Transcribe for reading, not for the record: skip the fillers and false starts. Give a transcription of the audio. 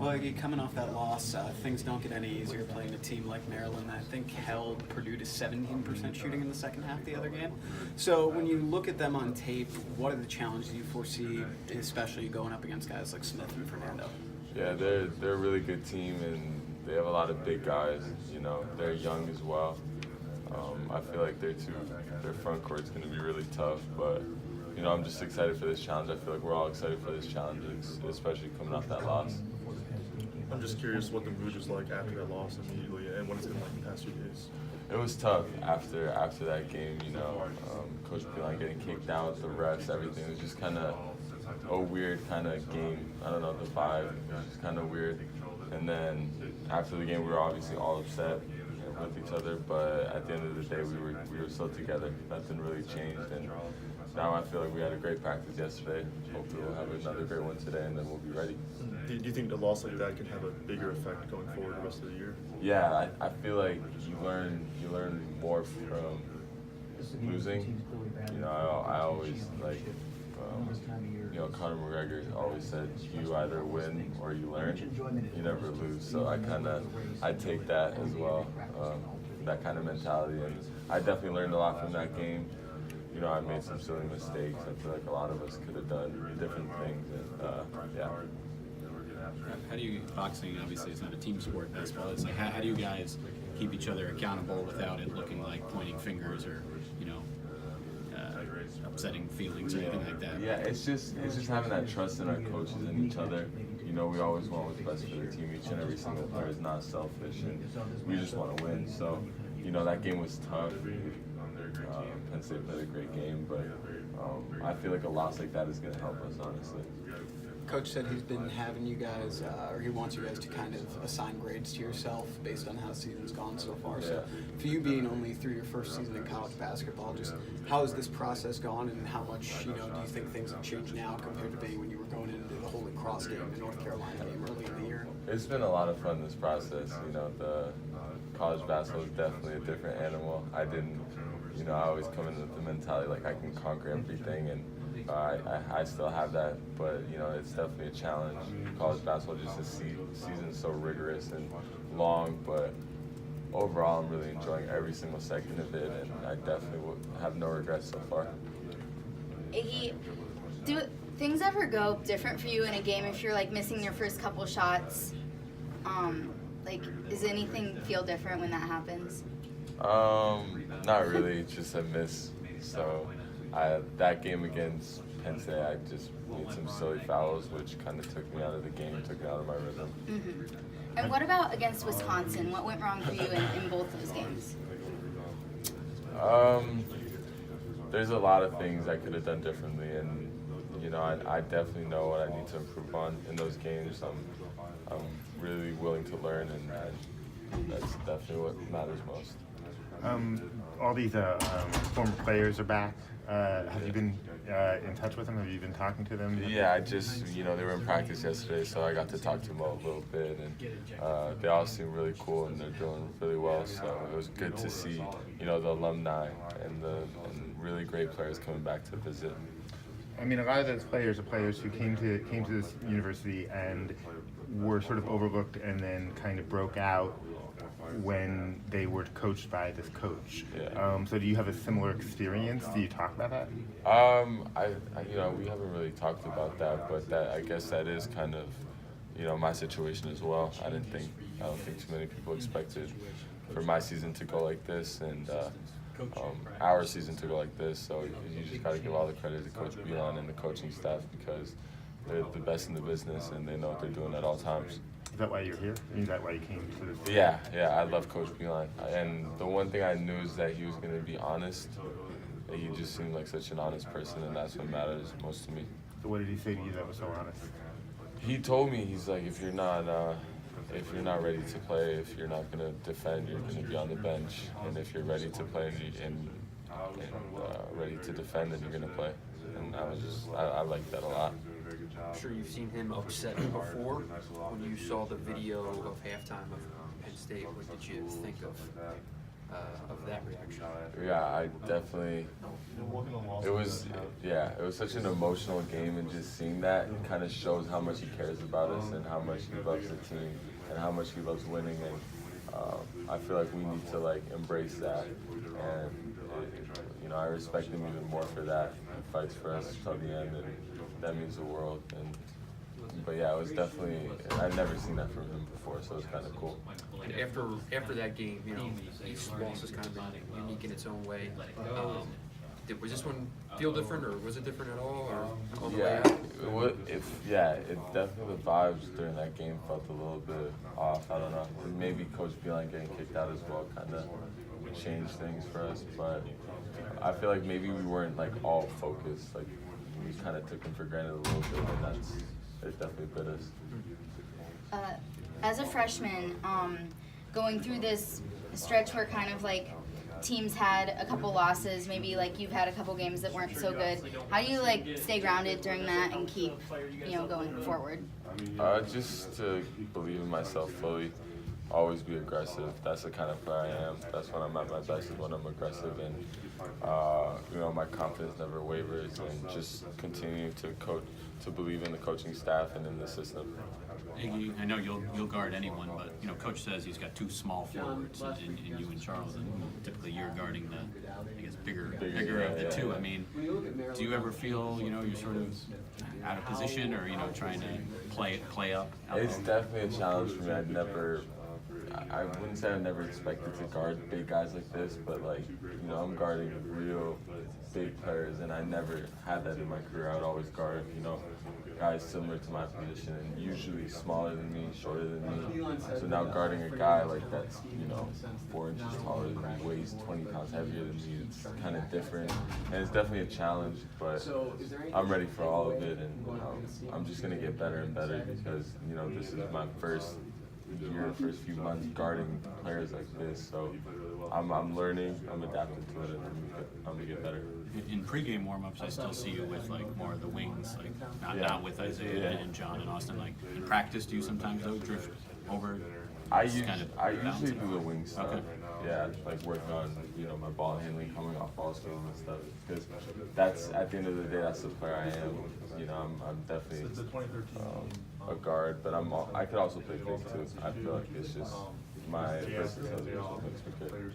Well, Iggy, coming off that loss, things don't get any easier playing a team like Maryland that I think held Purdue to 17% shooting in the second half of the other game. So when you look at them on tape, what are the challenges you foresee, especially going up against guys like Smith and Fernando? Yeah, they're a really good team, and they have a lot of big guys. You know, they're young as well. I feel like their front court's going to be really tough, but you know, I'm just excited for this challenge. I feel like we're all excited for this challenge, especially coming off that loss. I'm just curious what the mood was like after that loss immediately, and what it's been like the past few days. It was tough after that game. You know, Coach Beeline getting kicked out with the refs, everything. It was just kind of a weird kind of game. I don't know, the vibe was just kind of weird. And then after the game, we were obviously all upset with each other, but at the end of the day, we were still together. Nothing really changed, and now I feel like we had a great practice yesterday. Hopefully we'll have another great one today, and then we'll be ready. Do you think a loss like that can have a bigger effect going forward the rest of the year? Yeah, I feel like you learn more from losing. You know, I always like, you know, Conor McGregor always said, you either win or you learn. You never lose. So I take that as well, that kind of mentality. And I definitely learned a lot from that game. You know, I made some silly mistakes. I feel like a lot of us could have done different things. And yeah. How do you, boxing obviously is not a team sport, baseball is, like how do you guys keep each other accountable without it looking like pointing fingers or, you know, upsetting feelings or anything like that? Yeah, it's just having that trust in our coaches and each other. You know, we always want what's best for the team. Each and every single player is not selfish, and we just want to win. So, you know, that game was tough. Penn State played a great game, but I feel like a loss like that is going to help us, honestly. Coach said he's been having you guys, or he wants you guys to kind of assign grades to yourself based on how the season's gone so far. So for you being only through your first season in college basketball, just how has this process gone, and how much, you know, do you think things have changed now compared to being when you were going into the Holy Cross game, the North Carolina game early in the year? It's been a lot of fun, this process. You know, the college basketball is definitely a different animal. You know, I always come in with the mentality like I can conquer everything, and I still have that, but you know, it's definitely a challenge. College basketball, just the season's so rigorous and long, but overall I'm really enjoying every single second of it, and I definitely will have no regrets so far. Iggy, do things ever go different for you in a game if you're like missing your first couple shots? Like, does anything feel different when that happens? Not really, it's just a miss. So that game against Penn State, I just made some silly fouls, which kind of took me out of the game, took me out of my rhythm. Mm-hmm. And what about against Wisconsin? What went wrong for you in both those games? There's a lot of things I could have done differently, and you know, I definitely know what I need to improve on in those games. I'm really willing to learn, and that's definitely what matters most. All these former players are back. Have you been in touch with them? Have you been talking to them? Yeah, you know, they were in practice yesterday, so I got to talk to them a little bit, and they all seem really cool, and they're doing really well. So it was good to see, you know, the alumni and really great players coming back to visit. I mean, a lot of those players are players who came to this university and were sort of overlooked, and then kind of broke out when they were coached by this coach. Yeah. So do you have a similar experience? Do you talk about that? You know, we haven't really talked about that, but I guess that is kind of, you know, my situation as well. I don't think too many people expected for my season to go like this, and our season to go like this. So you just got to give all the credit to Coach Beeline and the coaching staff, because they're the best in the business, and they know what they're doing at all times. Is that why you're here? Is that why you came to this? Yeah, I love Coach Beeline. And the one thing I knew is that he was going to be honest. He just seemed like such an honest person, and that's what matters most to me. So what did he say to you that was so honest? He told me, he's like, if you're not ready to play, if you're not going to defend, you're going to be on the bench. And if you're ready to play and ready to defend, then you're going to play. And I like that a lot. I'm sure you've seen him upset before. When you saw the video of halftime of Penn State, what did you think of of that reaction? Yeah, I definitely. It was such an emotional game, and just seeing that kind of shows how much he cares about us and how much he loves the team and how much he loves winning. And I feel like we need to like embrace that, and you know, I respect him even more for that. He fights for us till the end, and that means the world. But yeah, it was definitely, I'd never seen that from him before, so it was kind of cool. And after that game, you know, each loss has kind of been unique in its own way. Was this one feel different, or was it different at all, or on the way out? It definitely, the vibes during that game felt a little bit off. I don't know. Maybe Coach Beeline getting kicked out as well kind of changed things for us, but I feel like maybe we weren't like all focused. Like we kind of took him for granted a little bit, and it definitely bit us. As a freshman, going through this stretch where kind of like teams had a couple losses, maybe like you've had a couple games that weren't so good. How do you like stay grounded during that and keep, you know, going forward? Just to believe in myself fully, always be aggressive. That's the kind of player I am. That's when I'm at my best, is when I'm aggressive, and you know, my confidence never wavers, and just continue to coach, to believe in the coaching staff and in the system. Iggy, I know you'll guard anyone, but you know, Coach says he's got two small forwards in you and Charles, and typically you're guarding the, I guess, bigger of the two. I mean, do you ever feel, you know, you're sort of out of position, or you know, trying to play up? It's definitely a challenge for me. I wouldn't say I never expected to guard big guys like this, but like, you know, I'm guarding real big players, and I never had that in my career. I would always guard, you know, guys similar to my position, and usually smaller than me, shorter than me. So now guarding a guy like that's, you know, 4 inches taller than me, weighs 20 pounds heavier than me, it's kind of different, and it's definitely a challenge, but I'm ready for all of it, and I'm just gonna get better and better, because, you know, this is my first few months guarding players like this, so I'm learning, I'm adapting to it, and I'm gonna get better. In pregame warmups, I still see you with like more of the wings, like not with Isaiah and John and Austin. Like in practice, do you sometimes drift over? I usually do the wing stuff. Okay. Yeah, like working on, you know, my ball handling, coming off ball screen and stuff. Because that's, at the end of the day, that's the player I am. You know, I'm definitely a guard, but I could also play big too. I feel like it's just my versatility is what makes me good.